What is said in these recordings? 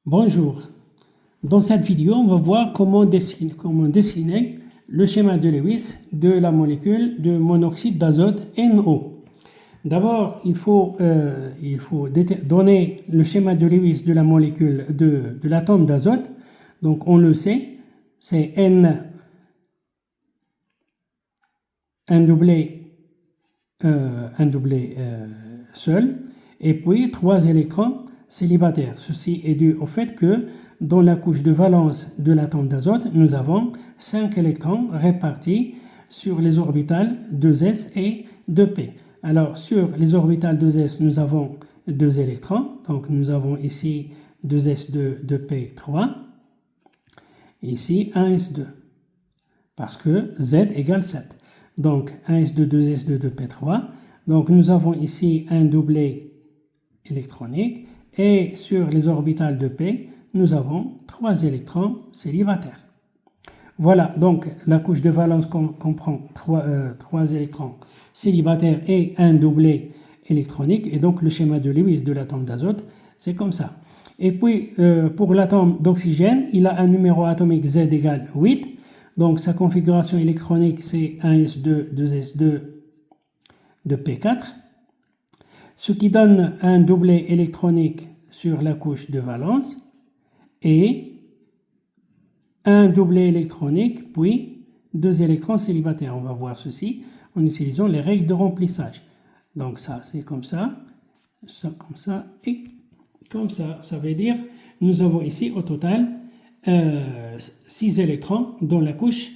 Bonjour, dans cette vidéo on va voir comment dessiner le schéma de Lewis de la molécule de monoxyde d'azote NO. D'abord il faut donner le schéma de Lewis de la molécule de l'atome d'azote. Donc on le sait, c'est N un doublé seul et puis 3 électrons célibataires. Ceci est dû au fait que dans la couche de valence de l'atome d'azote, nous avons 5 électrons répartis sur les orbitales 2s et 2p. Alors sur les orbitales 2s, nous avons 2 électrons, donc nous avons ici 2s2, 2p3, ici 1s2, parce que z égale 7. Donc 1s2, 2s2, 2p3. Donc nous avons ici un doublet électronique et sur les orbitales de p, nous avons 3 électrons célibataires. Voilà, donc la couche de valence comprend 3 électrons célibataires et un doublet électronique, et donc le schéma de Lewis de l'atome d'azote, c'est comme ça. Et puis pour l'atome d'oxygène, il a un numéro atomique Z égale 8. Donc sa configuration électronique c'est 1s2, 2s2, 2p4, ce qui donne un doublet électronique sur la couche de valence et un doublet électronique puis 2 électrons célibataires. On va voir ceci en utilisant les règles de remplissage. Donc ça c'est comme ça comme ça et comme ça. Ça veut dire nous avons ici au total 6 électrons dans la couche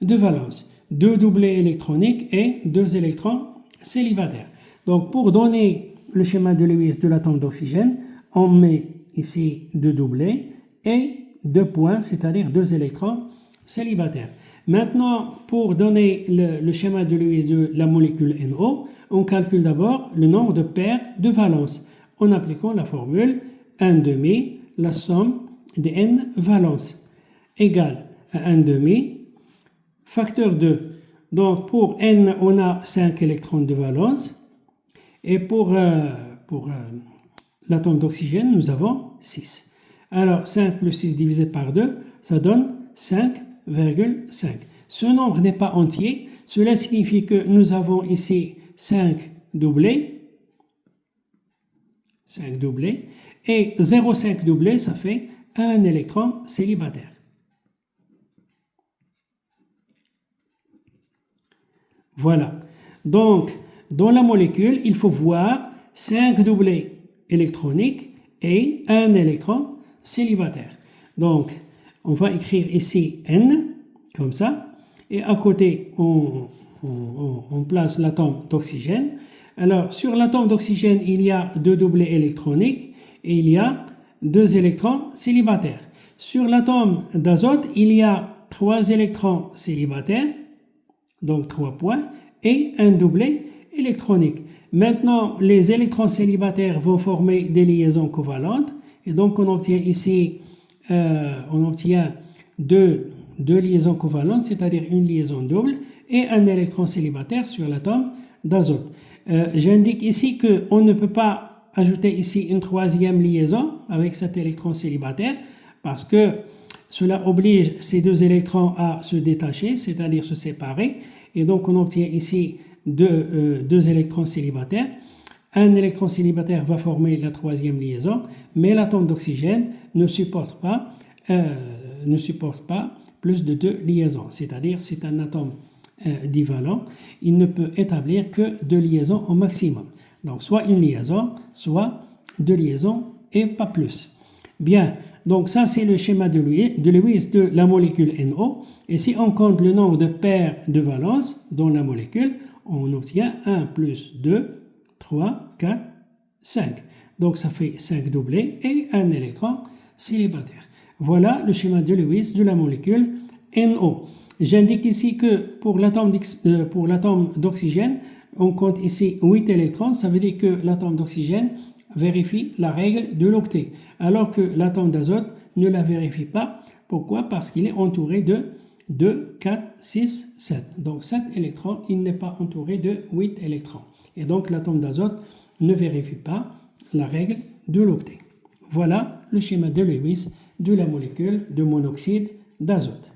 de valence, 2 doublets électroniques et 2 électrons célibataires. Donc pour donner le schéma de Lewis de l'atome d'oxygène, on met ici 2 doublets et 2 points, c'est-à-dire 2 électrons célibataires. Maintenant, pour donner le schéma de Lewis de la molécule NO, on calcule d'abord le nombre de paires de valence en appliquant la formule 1 demi, la somme des n valences égale à 1 demi facteur 2. Donc pour n, on a 5 électrons de valence et pour l'atome d'oxygène, nous avons 6. Alors 5 plus 6 divisé par 2, ça donne 5,5. Ce nombre n'est pas entier, cela signifie que nous avons ici 5 doublés, et 0,5 doublés, ça fait 1 électron célibataire. Voilà. Donc, dans la molécule, il faut voir 5 doublets électroniques et 1 électron célibataire. Donc, on va écrire ici N, comme ça, et à côté, on place l'atome d'oxygène. Alors, sur l'atome d'oxygène, il y a 2 doublets électroniques et il y a 2 électrons célibataires. Sur l'atome d'azote, il y a 3 électrons célibataires, donc 3 points, et un doublet électronique. Maintenant, les électrons célibataires vont former des liaisons covalentes, et donc on obtient ici deux liaisons covalentes, c'est-à-dire une liaison double, et un électron célibataire sur l'atome d'azote. J'indique ici qu'on ne peut pas ajouter ici une troisième liaison avec cet électron célibataire, parce que cela oblige ces 2 électrons à se détacher, c'est-à-dire se séparer, et donc on obtient ici 2 électrons célibataires. Un électron célibataire va former la troisième liaison, mais l'atome d'oxygène ne supporte pas plus de 2 liaisons, c'est-à-dire c'est un atome divalent, il ne peut établir que 2 liaisons au maximum. Donc soit une liaison, soit 2 liaisons et pas plus. Bien, donc ça c'est le schéma de Lewis de la molécule NO, et si on compte le nombre de paires de valence dans la molécule, on obtient 1 plus 2, 3, 4, 5. Donc ça fait 5 doublés et un électron célibataire. Voilà le schéma de Lewis de la molécule NO. J'indique ici que pour l'atome d'oxygène, on compte ici 8 électrons, ça veut dire que l'atome d'oxygène vérifie la règle de l'octet, alors que l'atome d'azote ne la vérifie pas. Pourquoi? Parce qu'il est entouré de 2, 4, 6, 7. Donc 7 électrons, il n'est pas entouré de 8 électrons. Et donc l'atome d'azote ne vérifie pas la règle de l'octet. Voilà le schéma de Lewis de la molécule de monoxyde d'azote.